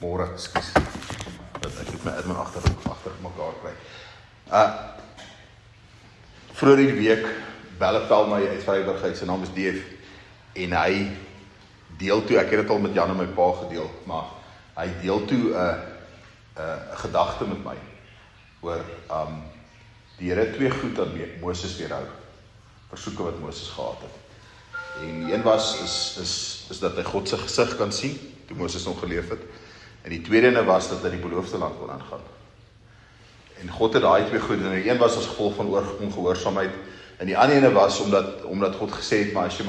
Môre, ekskuus. Ek het my admin agter mekaar kry. Vroeger die week bel 'n pel my uit Vryburg, sy naam is Dave, en hy deel toe, ek het dit al met Jan en my pa gedeel, maar hy deel toe 'n gedagte met my oor die Here 2 goed aan Moses weerhou, versoeke wat Moses gehad het. En die een was is dat hy God se gesig kan sien, toe Moses nog geleef het. En die tweede ene was dat hy die beloofde land kon aangaan. En God het daai 2 goed, en die een was as gevolg van ongehoorsaamheid, en die ander ene was omdat God gesê het, maar as jy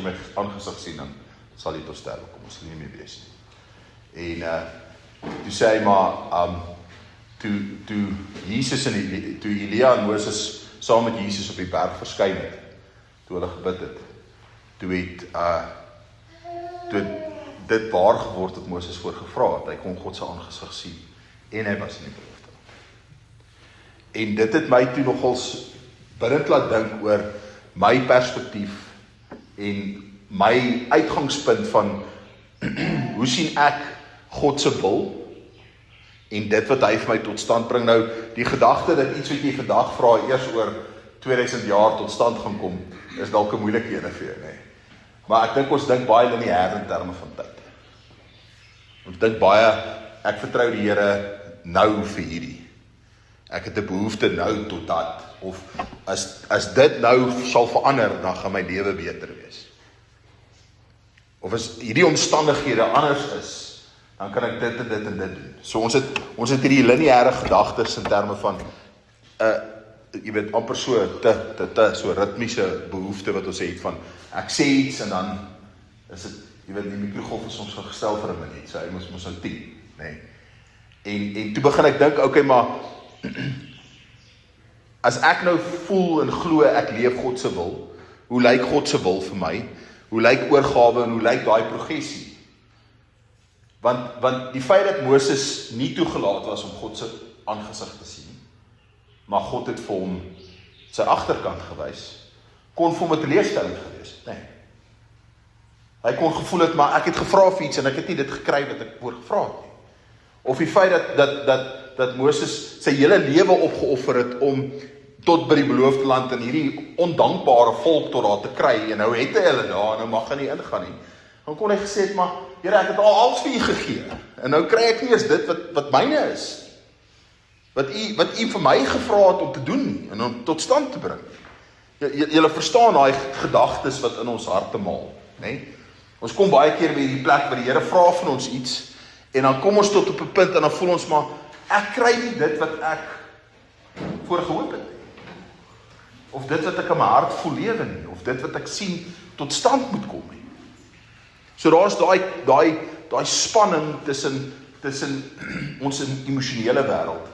my aangesig sien, dan sal jy tot sterwe kom, ons sal nie meer wees nie. En toe sê hy maar, toe Jesus toe Elia en Moses saam met Jesus op die berg verskyn het, toe hulle gebid het, toe dit waar geword het Moses voorgevra het, hy kon God se aangesig sien, en hy was in die beloofde land. En dit het my toe nogals bindend laat dink oor my perspektief, en my uitgangspunt van, hoe sien ek God se wil, en dit wat hy vir my tot stand bring. Nou, die gedagte dat iets wat jy vandag vra, eers oor 2000 jaar tot stand gaan kom, is dalk 'n moeilike ene vir jou, nee. Maar ek dink ons dink baie lineêr in terme van tyd. Ons dink baie, ek vertrou die Here nou vir hierdie. Ek het 'n behoefte nou tot dat, of as dit nou sal verander, dan gaan my lewe beter wees. Of as hierdie omstandighede anders is, dan kan ek dit en dit en dit doen. So ons het hierdie lineêre gedagtes in terme van, jy weet, amper so ritmiese behoefte wat ons het van, ek sê iets en dan is dit, jy weet, die mikrogolf is soms gestel vir 'n minuut, so hy moes nou 10, nee. En toe begin ek dink, okay, maar as ek nou voel en glo ek leef God se wil, hoe lyk God se wil vir my? Hoe lyk oorgawe en hoe lyk daai progressie? Want die feit dat Moses nie toegelaat was om God se aangesig te sien, maar God het vir hom sy agterkant gewys, kon vir hom 'n teleurstelling gewees, nee. Hy kon gevoel het, maar ek het gevra vir iets en ek het nie dit gekry wat ek voor gevra het nie. Of die feit dat Moses sy hele lewe opgeoffer het om tot by die beloofde land en hierdie ondankbare volk tot daar te kry, en nou het hy hulle daar, en nou mag hy nie ingaan nie. Dan kon hy gesê het, maar Here, ek het al alles vir u gegee, en nou kry ek nie eens dit wat myne is, wat u vir my gevra het om te doen, en om tot stand te bring. Julle verstaan daai gedagtes wat in ons harte maal, nee? Ons kom baie keer by die plek waar die Here vra van ons iets, en dan kom ons tot op 'n punt, en dan voel ons maar, ek kry nie dit wat ek voorgehoop het, of dit wat ek in my hart voel lewe nie, of dit wat ek sien tot stand moet kom nie. So daar is daai spanning tussen ons emosionele wêreld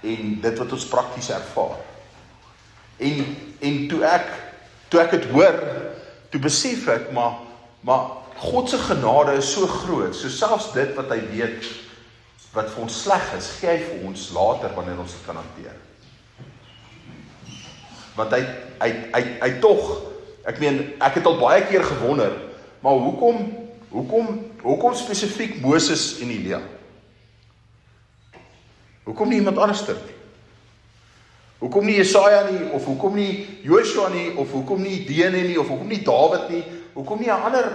en dit wat ons prakties ervaar. En toe ek het hoor, toe besef ek, maar God se genade is so groot, so selfs dit wat hy weet, wat vir ons sleg is, gee hy vir ons later wanneer ons dit kan hanteer. Want hy tog, ek meen, ek het al baie keer gewonder, maar hoekom spesifiek Moses en Elia? Hoekom nie iemand anders nie? Hoekom nie Jesaja nie, of hoekom nie Joshua nie, of hoekom nie Dene nie, of hoekom nie Dawid nie, hoekom nie 'n ander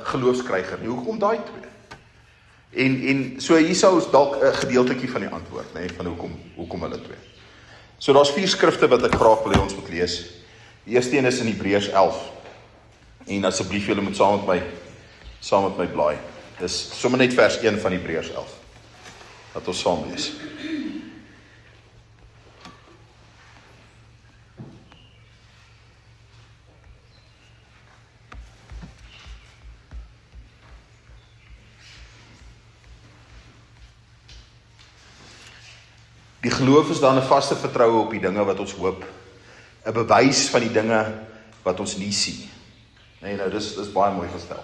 geloofskryger nie, hoekom daai 2? En so hier sou ons dalk 'n gedeeltetjie van die antwoord, nee, van hoekom hulle 2. So daar's 4 skrifte wat ek graag wil hê ons moet lees. Die eerste een is in Hebreërs 11. En asseblief julle moet saam met my blaai. Dis sommer net vers 1 van Hebreërs 11. Laat ons saam lees. Die geloof is dan 'n vaste vertroue op die dinge wat ons hoop, 'n bewys van die dinge wat ons nie sien. Nee, nou dis baie mooi gestel.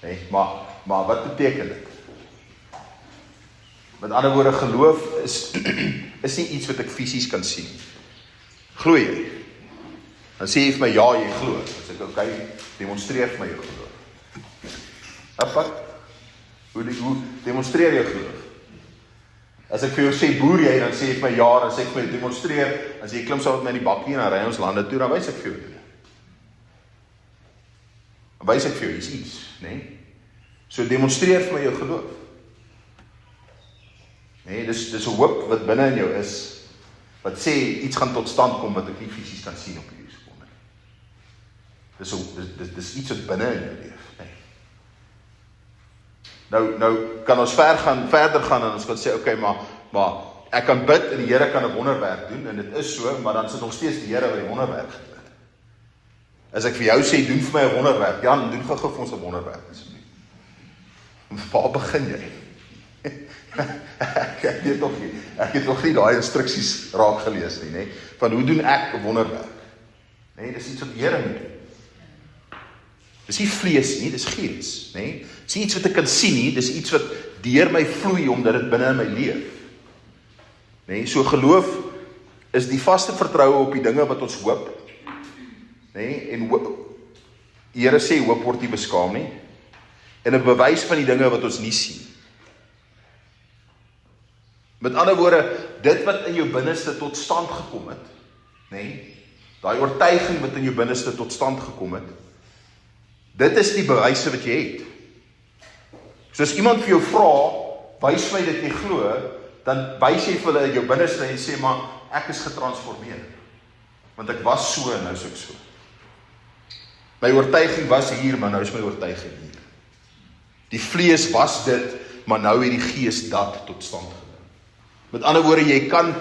Nee, maar wat beteken dit? Met ander woorde, geloof is nie iets wat ek fisies kan sien. Glo jy? Dan sê jy vir my, ja, jy glo. Dan sê ek, okay, demonstreer vir my jou geloof. Wat? Hoe demonstreer jy geloof? As ek vir jou sê, boer jy, dan sê jy vir my ja, as ek vir my demonstreer, as jy klim saam met my in die bakkie en dan ry ons lande toe, dan wys ek vir jou dit. Dan wys ek vir jou iets, nee? So demonstreer vir my jou geloof. Nee, dis 'n hoop wat binne in jou is, wat sê iets gaan tot stand kom wat ek nie fisies kan sien op hierdie sekonde. Dis iets wat binne in jou leef, nee. Nou kan ons verder gaan en ons kan sê, okay, maar ek kan bid en die Here kan 'n wonderwerk doen, en dit is so, maar dan sit nog steeds die Here wat die wonderwerk gedoen het. As ek vir jou sê, doen vir my 'n wonderwerk, Jan, doen gou vir ons 'n wonderwerk, asseblief. Waar begin jy? Ek het nog nie daai instruksies raak gelees nie, nee, van hoe doen ek 'n wonderwerk? Nee, dis iets wat die Here moet doen. Dis nie vlees nie, dis gees, nee. Dis nie iets wat ek kan sien nie, dis iets wat deur my vloei omdat dit binne in my leef. Nee, so geloof is die vaste vertroue op die dinge wat ons hoop. Nee, en die Here sê hoop word nie beskaam nie. En 'n bewys van die dinge wat ons nie sien. Met ander woorde, dit wat in jou binneste tot stand gekom het, nee, daai oortuiging wat in jou binneste tot stand gekom het, dit is die bewyse wat jy het. So as iemand vir jou vra, wys my dat jy glo, dan wys jy vir hulle in jou binneste en sê, maar ek is getransformeer. Want ek was so en nou is ek so. My oortuiging was hier, maar nou is my oortuiging hier. Die vlees was dit, maar nou het die gees dat tot stand gebring. Met ander woorde, jy kan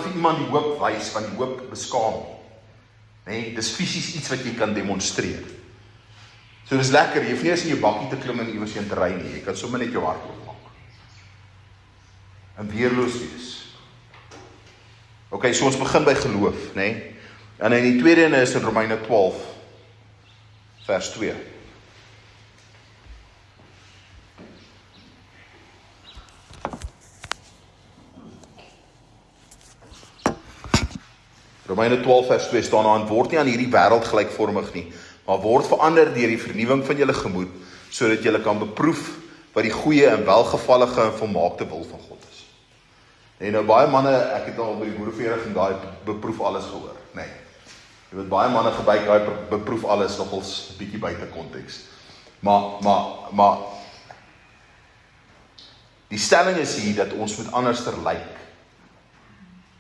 vir iemand die hoop wys, van die hoop beskaam. Nee, dis fisies iets wat jy kan demonstreer. So dis lekker, jy hoef nie eens in jou bakkie te klim en iewers heen te ry nie, jy kan sommer net jou hart oopmaak. En weerloos wees. Okay, so ons begin by geloof, nee. En in die tweede ene is in Romeine 12, vers 2. Romeine 12 vers 2 staan aan, word nie aan hierdie wêreld gelykvormig nie, maar word verander deur die vernuwing van julle gemoed, sodat julle kan beproef wat die goeie en welgevallige en volmaakte wil van God is. En nou baie manne, ek het al by die boerevereniging daai beproef alles gehoor. Nee. Jy weet baie manne gebruik daai beproef alles nogals 'n bietjie buite konteks. Maar die stelling is hier dat ons moet anderster lyk.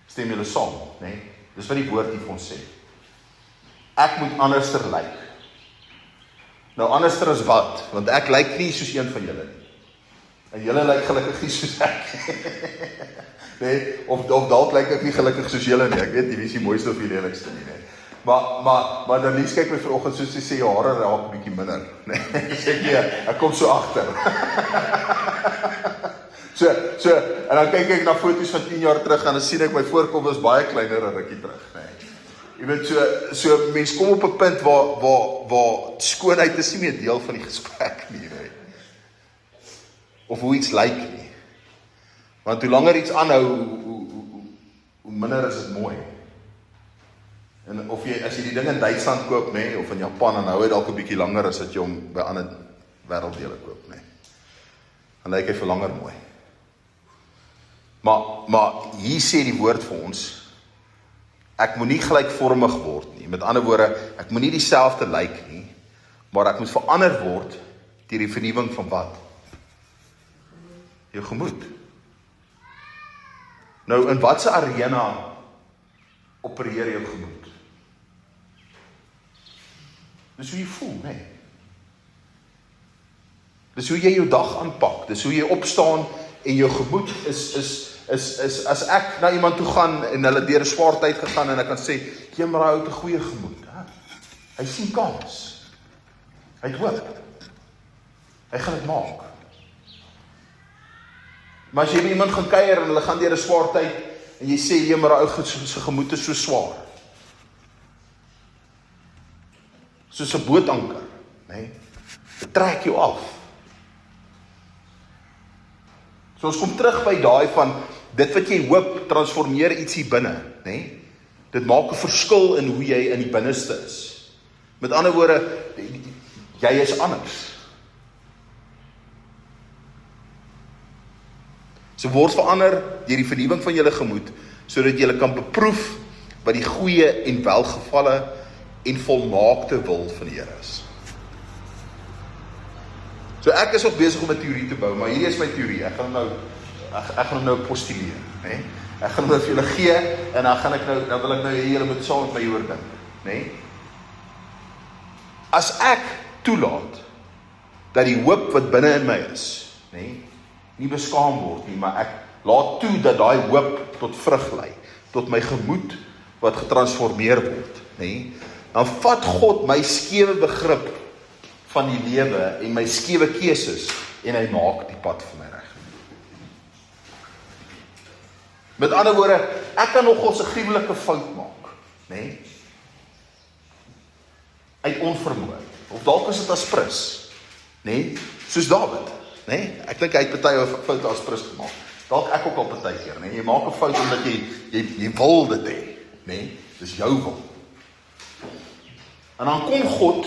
Stem julle saam, nee? Dis wat die woord hier vir ons sê. Ek moet anderster lyk. Nou anderster is wat? Want ek lyk nie soos een van julle nie. En julle lyk gelukkig nie soos ek. Nee, of dalk lyk ek nie gelukkig soos julle nie. Ek weet nie wie is die mooiste of die lelikste nie, nee. Maar dan liefs kyk my vanoggend soos jy sê jou hare raak 'n bietjie minder. Nee, sê ek kom so agter. So, en dan kyk ek na foto's van 10 jaar terug en dan sien ek my voorkop was baie kleiner as rukkie terug, nee. Jy weet, so mens kom op 'n punt waar skoonheid is nie meer deel van die gesprek nie, nee. Of hoe iets lyk nie. Want hoe langer iets aanhou, hoe minder is dit mooi. En as jy die ding in Duitsland koop, nee, of in Japan, dan hou hy dalk 'n bietjie langer as dat jy hom by ander wêrelddele koop, nee. Dan lyk hy vir langer mooi. Maar hier sê die woord vir ons, ek moet nie gelykvormig word nie. Met ander woorde, ek moet nie dieselfde lyk nie, maar ek moet verander word deur die vernuwing van wat? Jou gemoed. Nou, in watse arena opereer jou gemoed? Dis hoe jy voel, nee. Dis hoe jy jou dag aanpak, dis hoe jy opstaan en jou gemoed is as ek na iemand toe gaan en hulle deur 'n swaar tyd gegaan en ek kan sê, jy maar hou 'n goeie gemoed, hè? Hy sien kans. Hy het hoop. Hy gaan dit maak. Maar as jy by iemand gaan kuier en hulle gaan deur 'n swaar tyd en jy sê, jy maar ou se gemoed is so swaar. Soos 'n bootanker, nee. Dit trek jou af. So ons kom terug by daai van dit wat jy hoop transformeer iets hier binne, nee. Dit maak 'n verskil in hoe jy in die binneste is. Met ander woorde, jy is anders. So word verander deur die vernuwing van julle gemoed, sodat julle kan beproef wat die goeie en welgevalle en volmaakte wil van die Here is. So ek is ook besig om 'n teorie te bou, maar hierdie is my teorie. Ek gaan hom nou postuleer, né? Ek gaan hom nou vir julle gee en dan wil ek nou hê julle moet saam met my hieroor dink, né? As ek toelaat dat die hoop wat binne in my is, né, nie beskaam word nie, maar ek laat toe dat daai hoop tot vrug lei, tot my gemoed wat getransformeer word, né? Dan vat God my skewe begrip van die lewe en my skewe keuses en hy maak die pad vir my reg. Met ander woorde, ek kan nogals 'n gruwelike fout maak, né? Uit onvermoë. Of dalk is dit aspris, né? Soos Dawid, né? Ek dink hy het baie foute aspris gemaak. Dalk ek ook al baie keer, né? Jy maak 'n fout omdat jy wil dit hê, né? Dis jou wil. En dan kom God,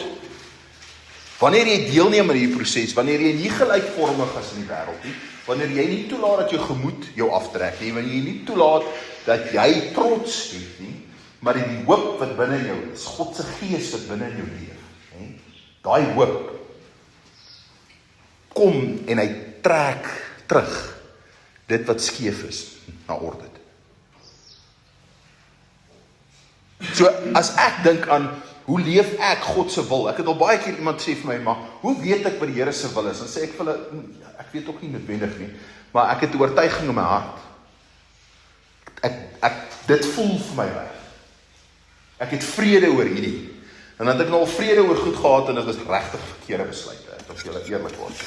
wanneer jy deelneem aan hierdie proses, wanneer jy nie gelykvormig is in die wêreld nie, wanneer jy nie toelaat dat jou gemoed jou aftrek nie, wanneer jy nie toelaat dat jy trots het nie, maar die hoop wat binne jou is, God se gees wat binne in jou leef, hè? Daai hoop kom en hy trek terug dit wat skeef is na orde. So as ek dink aan hoe leef ek God se wil? Ek het al baie keer iemand sê vir my, maar hoe weet ek wat die Here se wil is? Dan sê ek vir hulle, ek weet ook nie noodwendig nie, maar ek het 'n oortuiging in my hart. Dit voel vir my reg. Ek het vrede oor hierdie. En dan het ek nou al vrede oor goed gehad en dit was regtig verkeerde besluite. Ek wil julle eerlik wees.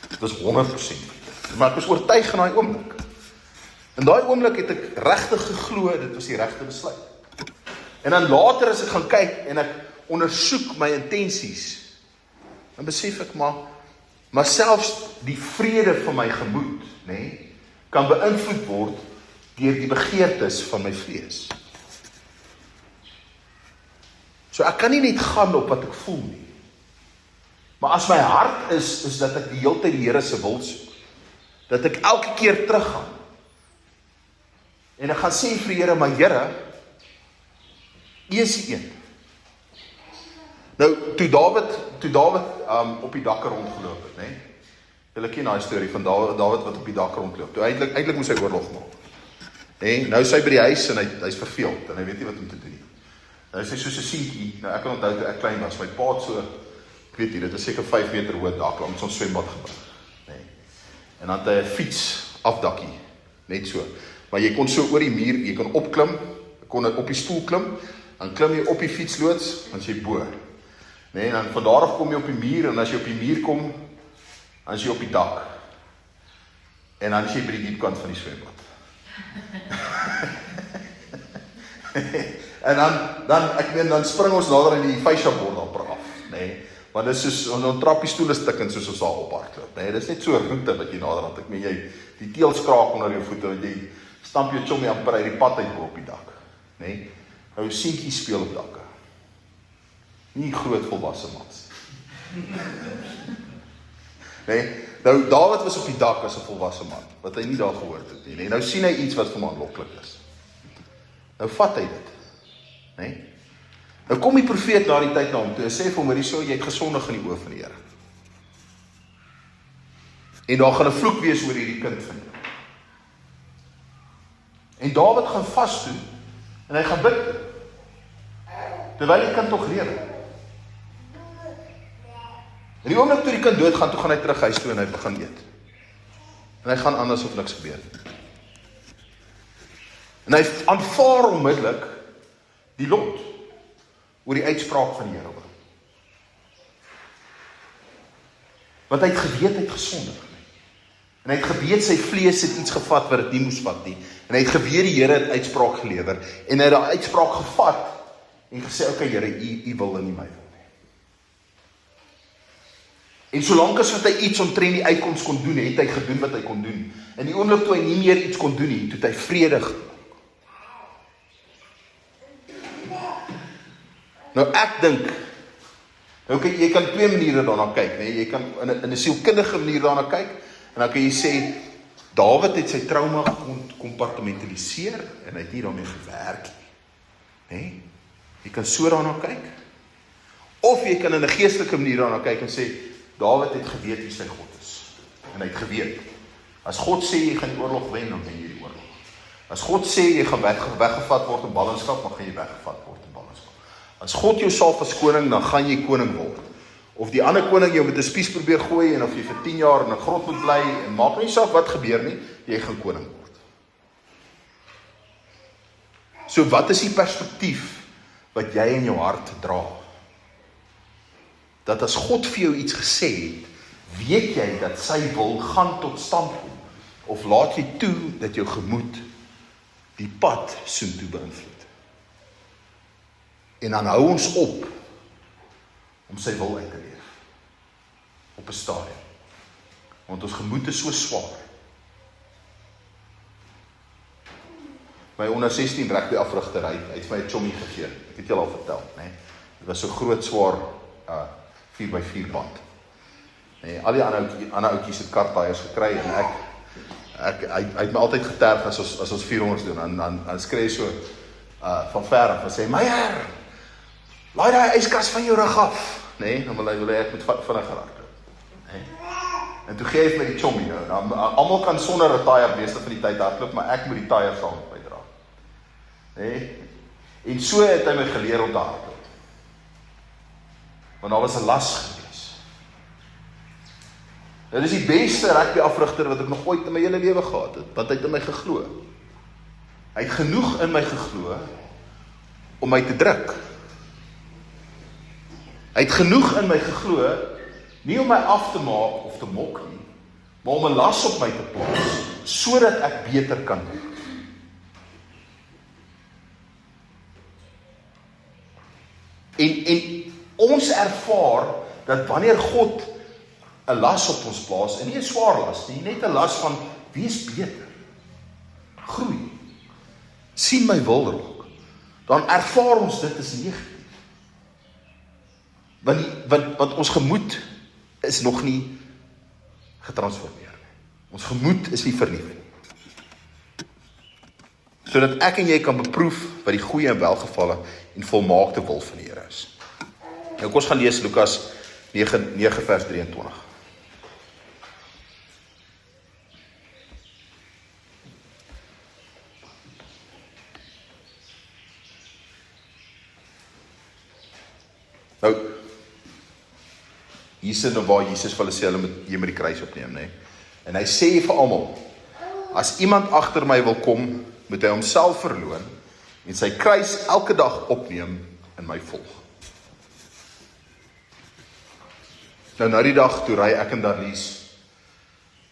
Dit was 100%. Maar ek was oortuig in daai oomblik. In daai oomblik het ek regtig geglo dit was die regte besluit. En dan later as ek gaan kyk en ek ondersoek my intensies, dan besef ek maar selfs die vrede van my gemoed, né, kan beïnvloed word deur die begeertes van my vlees. So ek kan nie net gaan op wat ek voel nie. Maar as my hart is dat ek die hele tyd die Here se wil soek, dat ek elke keer teruggaan en ek gaan sê vir die Here, maar Here, U is die een. Nou, toe Dawid op die dak rondgeloop het, né? Julle ken daai storie van Dawid wat op die dak rondloop. Toe eintlik moes hy oorlog maak. Né? Nou is hy by die huis en hy's verveeld en hy weet nie wat om te doen nie. Nou is hy soos 'n seentjie. Nou ek kan onthou toe ek klein was, my pa het so, ek weet nie, dit is seker 5 meter hoë dak langs ons swembad gebou, né? En dan het hy 'n fiets afdakkie, net so. Maar jy kon so oor die muur, jy kon opklim, kon op die stoel klim. Dan klim jy op die fietsloods, dan is jy bo. Nee, dan van daar af kom jy op die muur, en as jy op die muur kom, dan is jy op die dak. En dan is jy by die diepkant van die swembad. En dan spring ons nader in die fascia-bord amper af, nee. Want dit is soos, ons trappiestoel is tikkend soos ons daar ophardloop, nee. Dit is net so 'n roete wat jy nader aan, ek meen jy, die teels kraak onder jou voete, want jy stamp jou chommy amper uit die pad uit bo op die dak, nee. Nou seentjie speel op dakke. Nie groot volwasse mans. Nee, nou Dawid was op die dak as 'n volwasse man, wat hy nie daar gehoor het nie. Nee, nou sien hy iets wat vir hom aanloklik is. Nou vat hy dit. Nee. Nou kom die profeet na die tyd na hom toe en sê vir hom, hierso, jy het gesondig in die oë van die Here. En daar gaan 'n vloek wees oor hierdie kind van jou. En Dawid gaan vas toe en hy gaan bid. Terwyl die kind tog lewe. En die oomblik toe die kind doodgaan, toe gaan hy terug huis toe en hy begin eet. En hy gaan anders of niks gebeur. En hy aanvaar onmiddellik die lot oor die uitspraak van die Here. Want hy het geweet hy het gesondig. En hy het geweet sy vlees het iets gevat wat dit nie moes vat nie. En hy het geweet die Here het uitspraak gelewer. En hy het daai uitspraak gevat en gesê, okay Here, u wil en nie my wil nie. En solank as wat hy iets omtrent die uitkoms kon doen, het hy gedoen wat hy kon doen. En die oomblik toe hy nie meer iets kon doen nie, toe het hy vrede gemaak. Nou ek dink, okay, jy kan 2 maniere daarna kyk, nee? Jy kan in 'n sielkundige manier daarna kyk, en dan kan jy sê, Dawid het sy trauma gecompartmentaliseer en hy het nie daarmee gewerk nie. Nee? Jy kan so daarna kyk. Of jy kan in 'n geestelike manier daarna kyk en sê, Dawid het geweet wie sy God is. En hy het geweet, as God sê jy gaan die oorlog wen, dan wen jy die oorlog. As God sê jy gaan weggevat word in ballingskap, dan gaan jy weggevat word in ballingskap. As God jou salf as koning, dan gaan jy koning word. Of die ander koning jou met 'n spies probeer gooi, en of jy vir 10 jaar in 'n grot moet bly, en maak nie saak wat gebeur nie, jy gaan koning word. So wat is die perspektief wat jy in jou hart dra? Dat as God vir jou iets gesê het, weet jy dat sy wil gaan tot stand kom, of laat jy toe dat jou gemoed die pad soontoe beïnvloed. En dan hou ons op om sy wil uit te leef op 'n stadium, want ons gemoed is so swaar. My onder 16 rugby afrigter, hy het vir my 'n chommy gegee. Ek het julle al vertel, né? Dit was so groot swaar 4x4 band. Nee, al die ander ouetjies het karttyres gekry en hy het my altyd geterg as ons 400 doen, en dan skree so van ver af en sê, Meyer, laai daai yskas van jou rug af. Nee, dan wil hy ek moet vinniger hardloop. Nee. En toe gee hy my die chommy nou. Almal kan sonder 'n tyre meeste van die tyd hardloop, maar ek moet die tyre saam met my dra. Nee. En so het hy my geleer om te hardloop. Want daar was 'n las gewees. Dit is die beste rugby afrigter wat ek nog ooit in my hele lewe gehad het, want hy het in my geglo. Hy het genoeg in my geglo om my te druk. Hy het genoeg in my geglo, nie om my af te maak of te mok nie, maar om 'n las op my te plaas, sodat ek beter kan doen. En ons ervaar dat wanneer God 'n las op ons plaas, en nie 'n swaar las nie, net 'n las van wees beter, groei, sien my wil raak, dan ervaar ons dit as negatief. Want ons gemoed is nog nie getransformeer nie. Ons gemoed is nie vernuwe nie. Sodat ek en jy kan beproef wat die goeie en welgevalle en volmaakte wil van die Here is. Nou kom ons gaan lees Lukas 9 vers 23. Nou, hier sit nou waar Jesus vir hulle sê, hulle moet jy met die kruis opneem, né? En hy sê vir almal, as iemand agter my wil kom, moet hy homself verloon en sy kruis elke dag opneem en my volg. Nou die dag toe ry ek en Darlies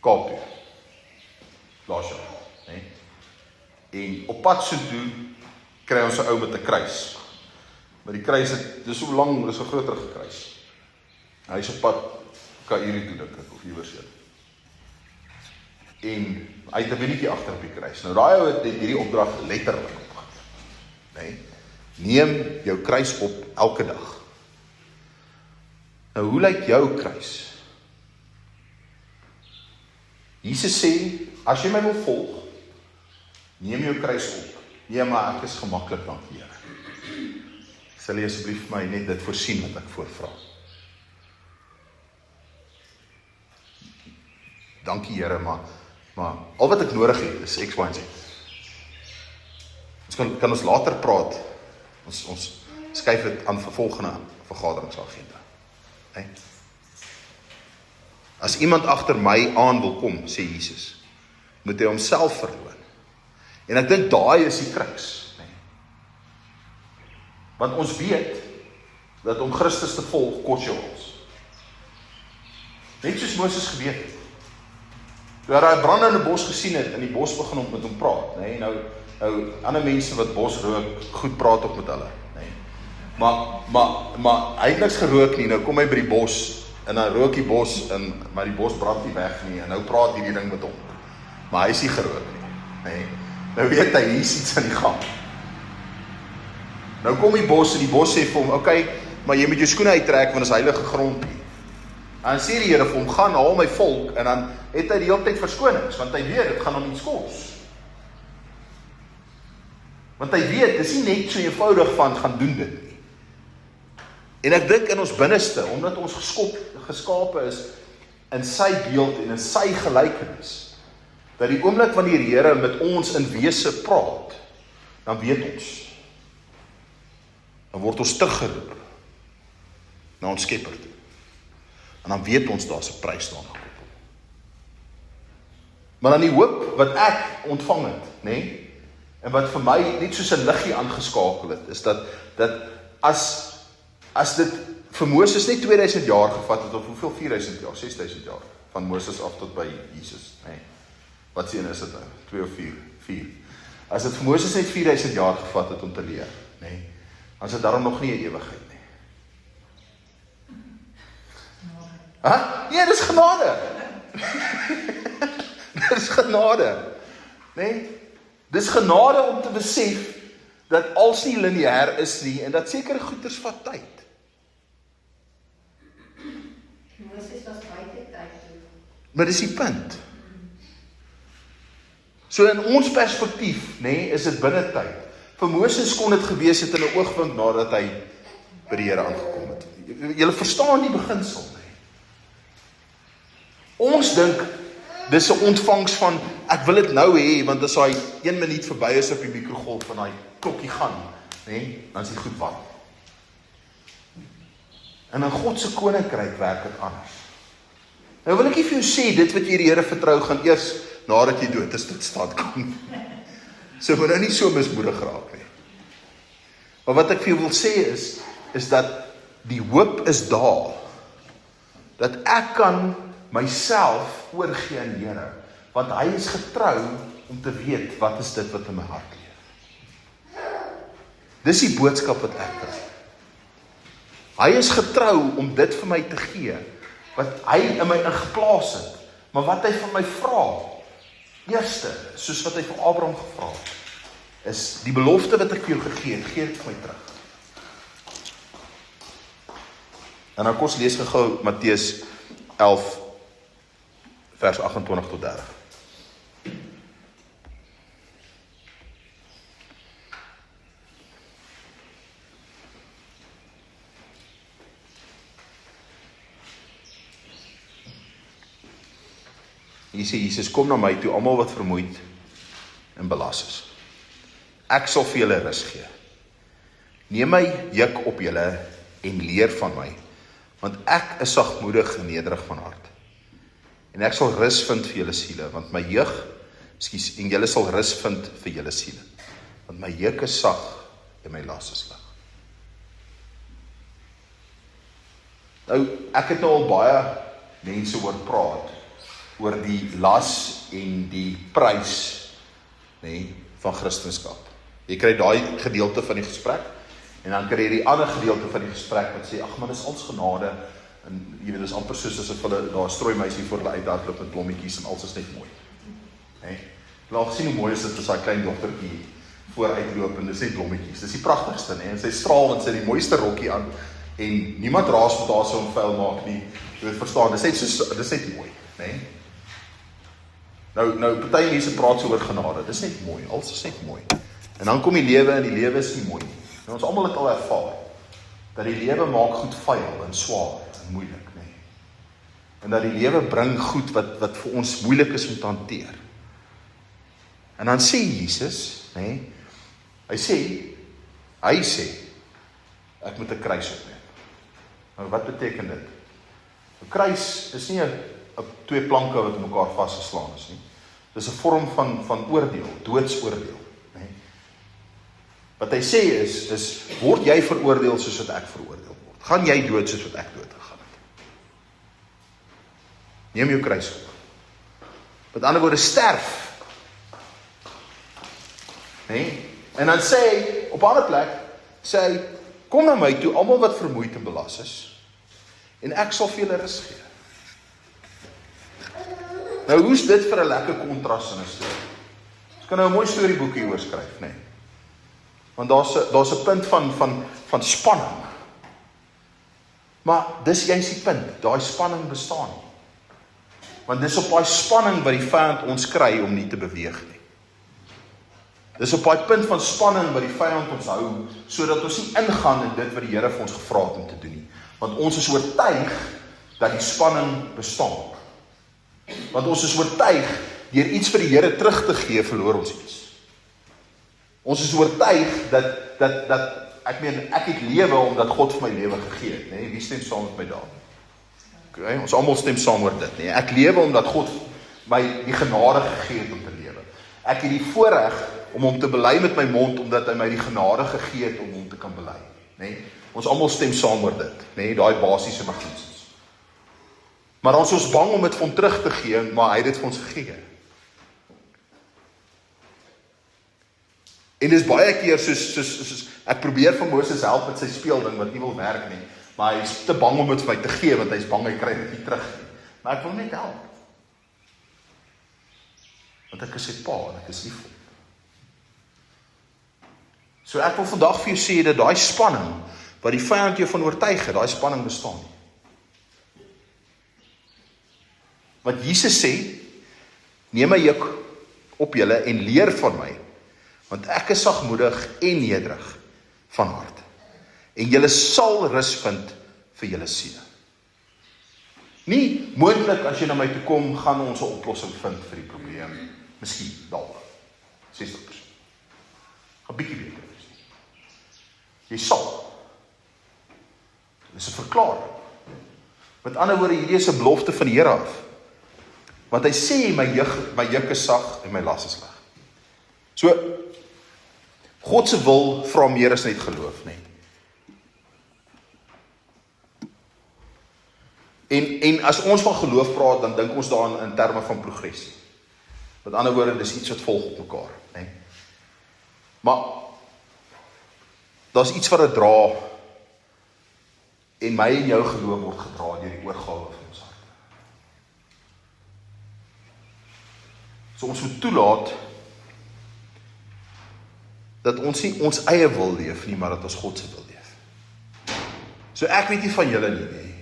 Kaap toe, laas jaar, né? En op pad so toe kry ons 'n ou met 'n kruis. Maar die kruis dis so lang, dis 'n groter kruis. Hy is op pad Kaïri toe dink ek, of iewers heen. En hy het 'n winnetjie agter op die kruis. Nou daai ou het hierdie opdrag letterlik opgevat. Nee. Neem jou kruis op elke dag. Nou hoe lyk jou kruis? Jesus sê, as jy my wil volg, neem jou kruis op. Nee, maar ek is gemaklik dank die Here. Sal jy asseblief my net dit voorsien wat ek voorvra? Dankie Here, maar al wat ek nodig het is X, Y en Z. Ons kan ons later praat. Ons skuif dit aan vir volgende vergaderingsagenda. Nee? As iemand agter my aan wil kom, sê Jesus, moet hy homself verloon. En ek dink daai is die kruks. Nee? Want ons weet dat om Christus te volg kos jou ons. Net soos Moses geweet het. Toe hy brandende bos gesien het, in die bos begin om met hom praat. Nee? Nou ander mense wat bos rook, goed praat ook met hulle. Nee? Maar hy het niks gerook nie, nou kom hy by die bos, en dan rook die bos, maar die bos brand nie weg nie, en nou praat hierdie ding met hom. Maar hy is nie gerook nie. Nee? Nou weet hy, hier is iets aan die gang. Nou kom die bos, en die bos sê vir hom, okay, maar jy moet jou skoene uittrek, want dit is heilige grond nie. En sê die Here vir hom, gaan haal my volk, en het hy die hele tyd verskonings, want hy weet, dit gaan hom iets kos. Want hy weet, dis nie net so eenvoudig van, gaan doen dit nie. En ek dink in ons binneste, omdat ons geskape is, in sy beeld en in sy gelykenis, dat die oomblik wanneer die Here met ons in wese praat, dan weet ons. Dan word ons teruggeroep na ons Skepper toe. En dan weet ons daar's 'n prys daarna gekoppel. Maar dan die hoop wat ek ontvang het, nê? En wat vir my net soos 'n liggie aangeskakel het, is dat as dit vir Moses net 2000 jaar gevat het, of hoeveel 4000 jaar, 6000 jaar, van Moses af tot by Jesus, nê? Wat sien is dit nou? 2 of 4? 4. As dit vir Moses net 4000 jaar gevat het om te leer, nê? Dan is dit daarom nog nie 'n ewigheid nie. Ja, dis genade. Dis genade. Nee? Dis genade om te besef dat alles nie lineêr is nie en dat sekere goeders vat tyd. Moses was buite tyd. Maar dis die punt. So in ons perspektief, nê, is dit binne tyd. Vir Moses kon dit gewees het in 'n oogwink nadat hy by die Here aangekom het. Julle verstaan die beginsel, nê? Ons dink dis 'n ontvangs van ek wil dit nou hê want as hy 1 minuut verby is op die mikrogolf van daai klokkie gaan, nê, dan is dit goed warm. En in God se koninkryk werk dit anders. Nou wil ek nie vir jou sê dit wat jy die Here vertrou gaan eers nadat jy dood is tot stand kom. So moet nou nie so mismoedig raak nie. Maar wat ek vir jou wil sê is dat die hoop is daar. Dat ek kan myself oorgee aan die Here, want hy is getrou om te weet wat is dit wat in my hart leef. Dis die boodskap wat ek kry. Hy is getrou om dit vir my te gee, wat hy in my ingeplaas het, maar wat hy van my vra, eerste, soos wat hy vir Abraham gevra het, is die belofte wat ek vir jou gegee het, gee dit vir my terug. En dan kom ons lees gou Matteus 11 vers 28 tot 30. Hier sê Jesus, kom na my toe, almal wat vermoeid en belas is. Ek sal vir julle rus gee. Neem my juk op julle en leer van my, want ek is sagmoedig en nederig van hart. En ek sal rus vind vir julle siele, want my juk, en julle sal rus vind vir julle siele, want my juk is sag en my las is lig. Nou, ek het nou al baie mense hoor praat oor die las en die prys, nê, van Christendom. Jy kry daai gedeelte van die gesprek, en dan kry jy die ander gedeelte van die gesprek wat sê, ag man, dis alles genade, en jy weet, dis amper soos asof hulle daar 'n strooimeisie voor hulle uithardloop met blommetjies en alles is net mooi. Hè? Jy het gesien hoe mooi is dit as daai klein dogtertjie vooruitloop en dis net blommetjies. Dis die pragtigste, nê? En sy straal en sy het die mooiste rokkie aan en niemand raas met haar so 'n vuil maak nie. Jy weet, verstaan, dis net mooi, nê? Nou party mense praat so oor genade. Dis net mooi, alles is net mooi. En dan kom die lewe en die lewe is nie mooi nie. En ons almal het al ervaar dat die lewe maak goed vuil en swaar en moeilik, nê. En dat die lewe bring goed wat vir ons moeilik is om te hanteer. En dan sê Jesus, nê, hy sê ek moet 'n kruis opneem. Nou wat beteken dit? 'n Kruis is nie 'n twee planke wat in mekaar vasgeslaan is nie. Dis 'n vorm van oordeel, doodsoordeel, nê. Wat hy sê is word jy veroordeel soos wat ek veroordeel word? Gaan jy dood soos wat ek dood gegaan het? Neem jou kruis op. Met ander woorde, sterf. Nee? En dan sê hy, op 'n ander plek, sê hy, kom na my toe, almal wat vermoeid en belas is, en ek sal vir julle rus gee. Nou, hoe's dit vir 'n lekker kontras in 'n storie? Ons kan nou 'n mooi storieboekie oor skryf, nee. Want daar's 'n punt van spanning. Maar dis juist die punt, daai spanning bestaan nie. Want dis op daai spanning wat die vyand ons kry om nie te beweeg nie. Dis op daai punt van spanning wat die vyand ons hou, sodat ons nie ingaan in dit wat die Here vir ons gevra het om te doen nie. Want ons is oortuig dat die spanning bestaan. Want ons is oortuig, deur iets vir die Here terug te gee, verloor ons iets. Ons is oortuig dat ek het lewe omdat God vir my lewe gegee het, nee? Wie stem saam met my daar? Okay, ons almal stem saam oor dit, nee? Ek lewe omdat God my die genade gegee het om te lewe. Ek het die voorreg om hom te bely met my mond, omdat hy my die genade gegee het om hom te kan bely, nee? Ons almal stem saam oor dit, nee? Daai basiese beginsels. Maar ons is bang om dit vir hom terug te gee, maar hy het dit vir ons gegee. En dis baie keer soos ek probeer vir Moses help met sy speelding wat nie wil werk nie, maar hy is te bang om dit vir my te gee, want hy is bang hy kry dit nie terug nie. Maar ek wil net help. Want ek is sy pa en ek is lief vir hom. So ek wil vandag vir jou sê dat daai spanning wat die vyand jou van oortuig het, daai spanning bestaan nie. Want Jesus sê, neem my juk op julle en leer van my, want ek is sagmoedig en nederig van hart. En julle sal rus vind vir julle siele. Nie moontlik as jy na my toe kom, gaan ons 'n oplossing vind vir die probleem. Miskien dalk 60%. Gaan bietjie beter wees. Jy sal. Dis 'n verklaring. Met ander woorde, hierdie is 'n belofte van die Here af. Want hy sê my juk is sag en my las is lig. So God se wil vra meer as net geloof, nee. En as ons van geloof praat, dan dink ons daaraan in terme van progressie. Met ander woorde, dis iets wat volg op mekaar, nee. Maar daar's iets wat dit dra, en my en jou geloof word gedra deur die oorgawe van ons hart. So ons moet toelaat dat ons nie ons eie wil leef nie, maar dat ons God se wil leef. So ek weet nie van julle nie,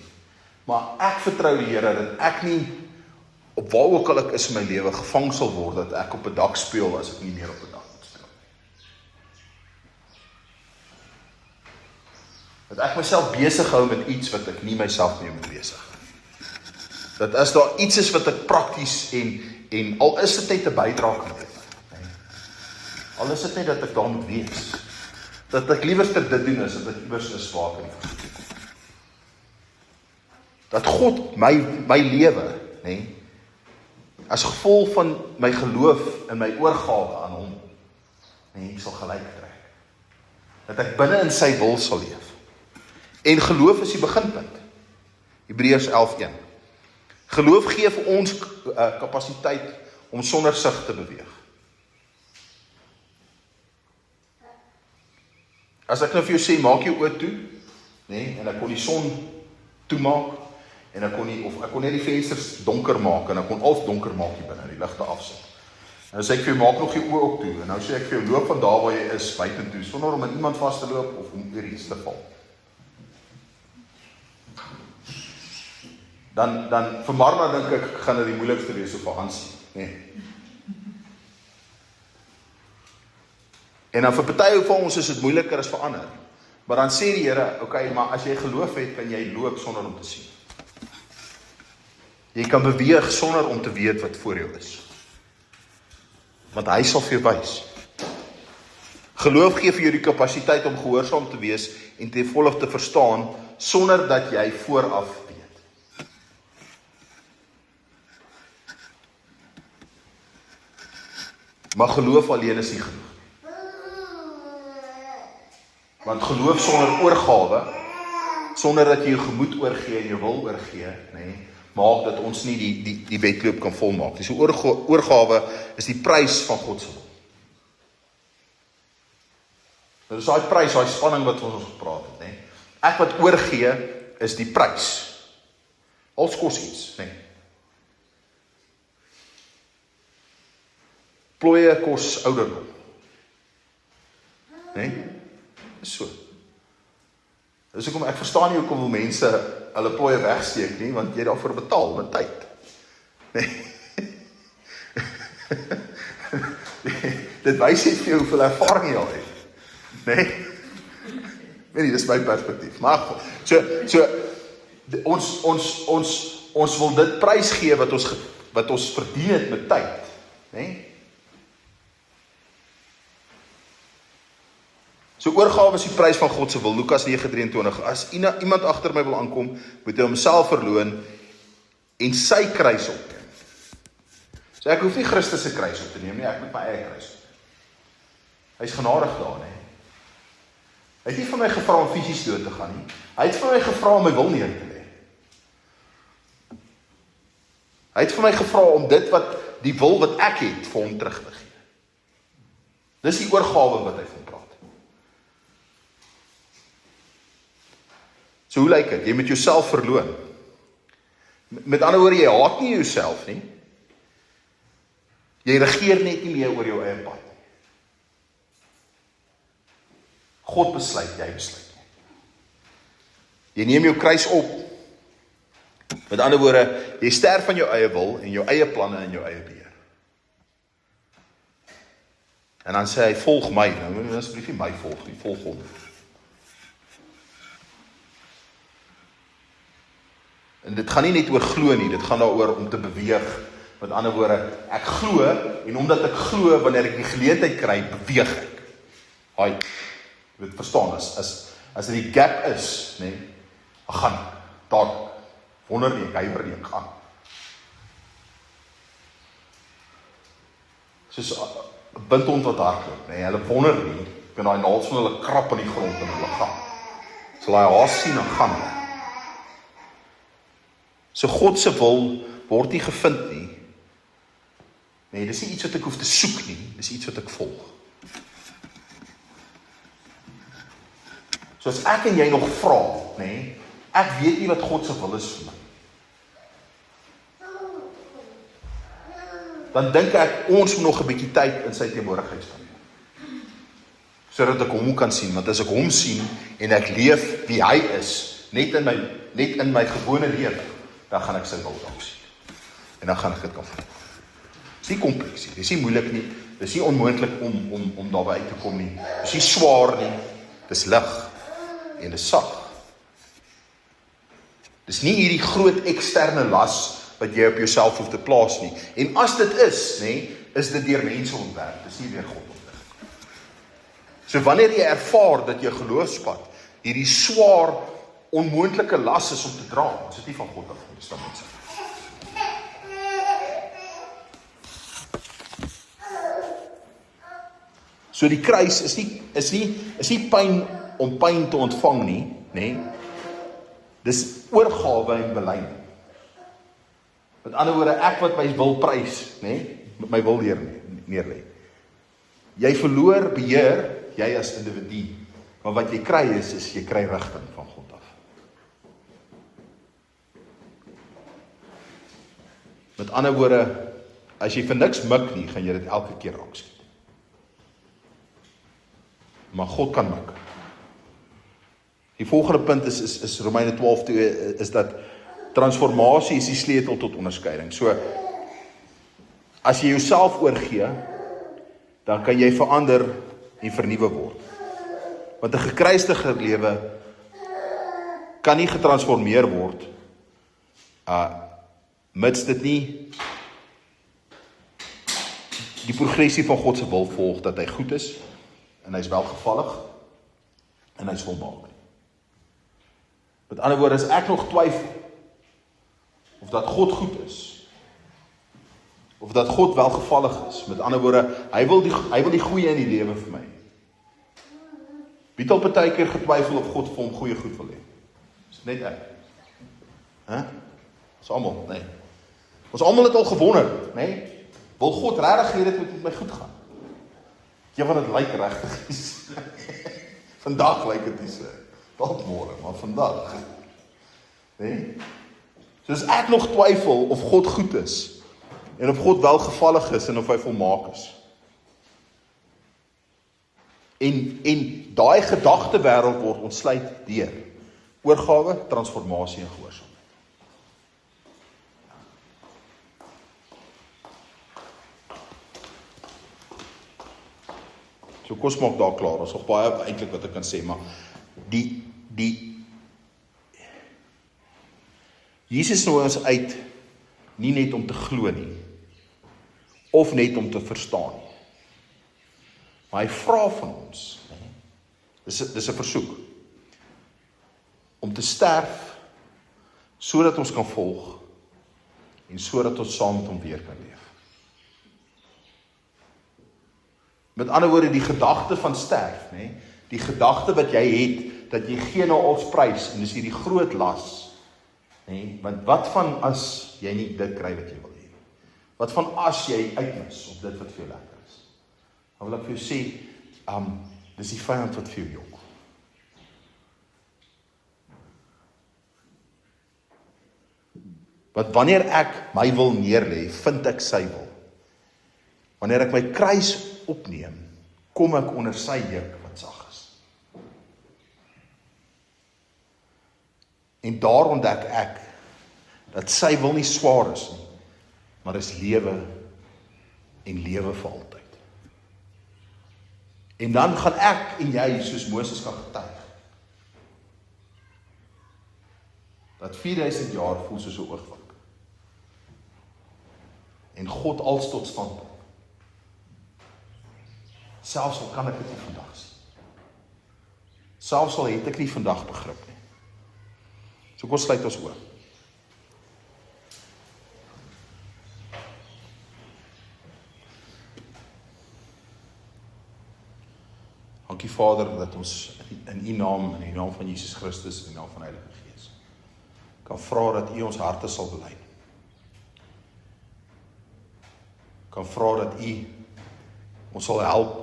maar ek vertrou die Here dat ek nie op waar ook al ek is in my lewe gevang sal word dat ek op 'n dak speel as ek nie meer op 'n dak moet speel. Dat ek myself besig hou met iets wat ek nie myself mee moet besig hou. Dat as daar iets is wat ek prakties en al is dit net 'n bydrae kan lewer. Al is dit net dat ek daar moet wees. Dat ek liewerster dit doen as dat ek iewers 'n spaak in die verkeer kom. Dat God my lewe, nee, as gevolg van my geloof en my oorgawe aan hom, nee, sal gelyk trek. Dat ek binne in sy wil sal leef. En geloof is die beginpunt. Hebreërs 11:1. Geloof gee vir ons kapasiteit om sonder sig te beweeg. As ek nou vir jou sê, maak jou oë toe, nee, en ek kon die son toemaak, en ek kon net die vensters donker maak, en ek kon alles donker maak hier binne, die ligte afsit. En dan sê ek vir jou, maak nog jou oë op toe, en nou sê ek vir jou, loop van daar waar jy is, buitentoe, sonder om aan iemand vas te loop, of om oor iets te val. Dan vir Marna dink ek, gaan dit die moeilikste wees, of vir Hansie, nee. En dan vir party van ons is dit moeiliker as vir ander. Maar dan sê die Here, okay, maar as jy geloof het, kan jy loop sonder om te sien. Jy kan beweeg sonder om te weet wat voor jou is. Want hy sal vir jou wys. Geloof gee vir jou die kapasiteit om gehoorsaam te wees en ten volle te verstaan, sonder dat jy vooraf weet. Maar geloof alleen is nie genoeg. Want geloof sonder oorgawe, sonder dat jy jou gemoed oorgee en jou wil oorgee, nee, maak dat ons nie die wedloop kan volmaak. Dus oorgawe is die prys van God se wil. Dit is daai prys, daai spanning wat ons gepraat het, nee. Ek wat oorgee is die prys. Alles kos iets, nee. Plooie kos ouderdom. Nee? So. Dus ek verstaan nie hoekom wil mense hulle plooie wegsteek nie, want jy daarvoor betaal met tyd. Nee. Dit wys net vir jou hoeveel ervaring jy al het. Nee. Weet nie, dis my perspektief. Maar ons wil dit prys gee wat ons verdien het met tyd, nee? So oorgawe is die prys van God se wil, Lukas 9:23. As iemand agter my wil aankom, moet hy homself verloon en sy kruis opneem. So ek hoef nie Christus se kruis op te neem nie, ek moet my eie kruis opneem. Hy is genadig daar, nee. Hy het nie van my gevra om fisies dood te gaan nie. Hy het van my gevra om my wil neer te lê. Hy het van my gevra om dit die wil wat ek het, vir hom terug te gee. Dis die oorgawe wat hy van praat. So hoe lyk dit? Jy moet jouself verloon. Met ander woorde, jy haat nie jouself nie. Jy regeer net nie meer oor jou eie pad. God besluit, jy besluit. Jy neem jou kruis op. Met ander woorde, jy sterf van jou eie wil en jou eie planne en jou eie beheer. En dan sê hy, volg my. Nou moet jy asseblief nie my volg nie, volg hom. En dit gaan nie net oor glo nie, dit gaan daaroor om te beweeg. Met ander woorde, ek glo, en omdat ek glo, wanneer ek die geleentheid kry, beweeg ek. Haai, jy weet verstaan, as die gap is, nee, ek gaan, daar, wonder nie, ek huiwer nie, ek gaan. Soos 'n bindhond wat hardloop, nee, hulle wonder nie, kan daai naels van hulle krap in die grond en hulle gaan. So hulle haas sien en gaan. So God se wil word nie gevind nie. Nee, dis nie iets wat ek hoef te soek nie, dis iets wat ek volg. So as ek en jy nog vra, nee, ek weet nie wat God se wil is vir my. Dan dink ek, ons moet nog 'n bietjie tyd in sy teenwoordigheid spandeer. Sodat ek hom kan sien, want as ek hom sien en ek leef wie hy is, net in my gewone lewe, dan gaan ek sy wil dalk sien. En dan gaan ek dit kan volg. Dis nie kompleks nie, dis nie moeilik nie, dis nie onmoontlik om daarby uit te kom nie. Dis nie swaar nie, dis lig en dis sag. Dis nie hierdie groot eksterne las wat jy op jouself hoef te plaas nie. En as dit is, nee, is dit deur mense ontwerp, dis nie deur God ontwerp. So wanneer jy ervaar dat jou geloofspad hierdie swaar, onmoontlike las is om te dra, is dit nie van God af nie, dis dan mense. So die kruis is nie pyn om pyn te ontvang nie, nee. Dis oorgawe en belyning. Met ander woorde, ek wat my wil prys, nee, met my wil neerlê. Jy verloor beheer, jy as individu, maar wat jy kry is jy kry rigting van God af. Met ander woorde, as jy vir niks mik nie, gaan jy dit elke keer aanskiet. Maar God kan mik. Die volgende punt is Romeine 12:2, is dat transformasie is die sleutel tot onderskeiding. So, as jy jouself oorgee, dan kan jy verander en vernuwe word. Want 'n gekruisigde lewe kan nie getransformeer word, mits dit nie die progressie van God se wil volg, dat hy goed is, en hy is welgevallig, en hy is volmaak. Met ander woorde, as ek nog twyfel, of dat God goed is, of dat God welgevallig is, met ander woorde, hy wil die goeie in die lewe vir my. Wie het al partykeer getwyfel of God vir hom goeie goed wil hê? Is net ek. Ons almal, nee. Ons almal het al gewonder, nee. Wil God regtig hê dit moet met my goed gaan? Ja, want dit lyk regtig is. Vandag lyk dit nie so. Dalk môre, maar vandag. Nee. So as ek nog twyfel of God goed is, en of God welgevallig is, en of hy volmaak is. En daai gedagtewêreld word ontsluit deur oorgawe, transformasie en gehoorsaamheid. So kom ons maak daar klaar. Ons nog baie eintlik wat ek kan sê, maar Jesus nooi ons uit nie net om te glo nie, of net om te verstaan nie. Maar hy vra van ons, dis 'n versoek, om te sterf, sodat ons kan volg, en sodat ons saam met hom weer kan leef. Met ander woorde, die gedagte van sterf, die gedagte wat jy het, dat jy gee na ons prys, en dis hierdie groot las, want wat van as jy nie dit kry wat jy wil hê? Wat van as jy uitmis op dit wat vir jou lekker is? Dan wil ek vir jou sê, dis die vyand wat vir jou jok. Want wanneer ek my wil neerlê, vind ek sy wil. Wanneer ek my kruis opneem, kom ek onder sy juk wat sag is. En daar ontdek ek, dat sy wil nie swaar is nie, maar is lewe en lewe vir altyd. En dan gaan ek en jy, soos Moses kan getuig, dat 4000 jaar voel soos 'n oogwink. En God als tot stand bring. Selfs al kan ek dit nie vandag sien. Selfs al het ek nie vandag begrip nie. So kom ons sluit ons oë. Dankie Vader, dat ons in U naam, in die naam van Jesus Christus, in die naam van die Heilige Gees, kan vra dat U ons harte sal belei. Kan vra dat U ons sal help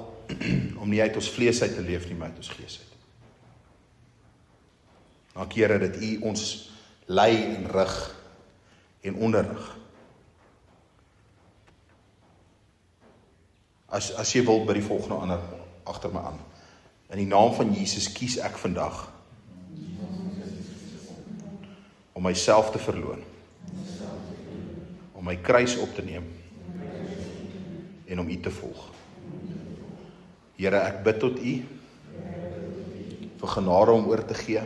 om nie uit ons vlees uit te leef nie, maar uit ons gees uit. Dankie Here dat U ons lei en rig en onderrig. As jy wil by die volgende ander agter my aan. In die naam van Jesus kies ek vandag om myself te verloon, om my kruis op te neem en om U te volg. Here, ek bid tot U vir genade om oor te gee,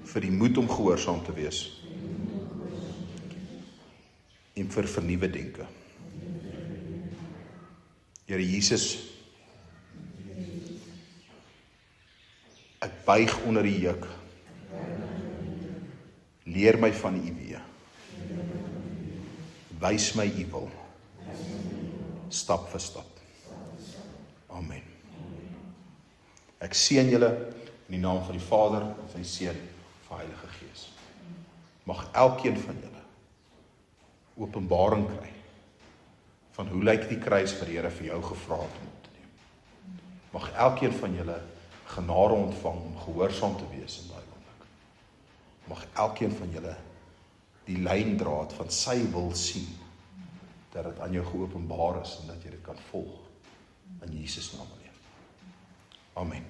vir die moed om gehoorsaam te wees en vir vernuwe denke. Here Jesus, ek buig onder die juk. Leer my van U weë. Wys my U wil. Stap vir stap. Amen. Ek seën julle in die naam van die Vader, van die Seun, van die Heilige Gees. Mag elkeen van julle openbaring kry van hoe lyk die kruis wat die Here vir jou gevra het om op te neem. Mag elkeen van julle genade ontvang om gehoorsaam te wees in daai oomblik. Mag elkeen van julle die lyndraad van sy wil sien, dat dit aan jou geopenbaar is en dat jy dit kan volg in Jesus naam alleen. Amen.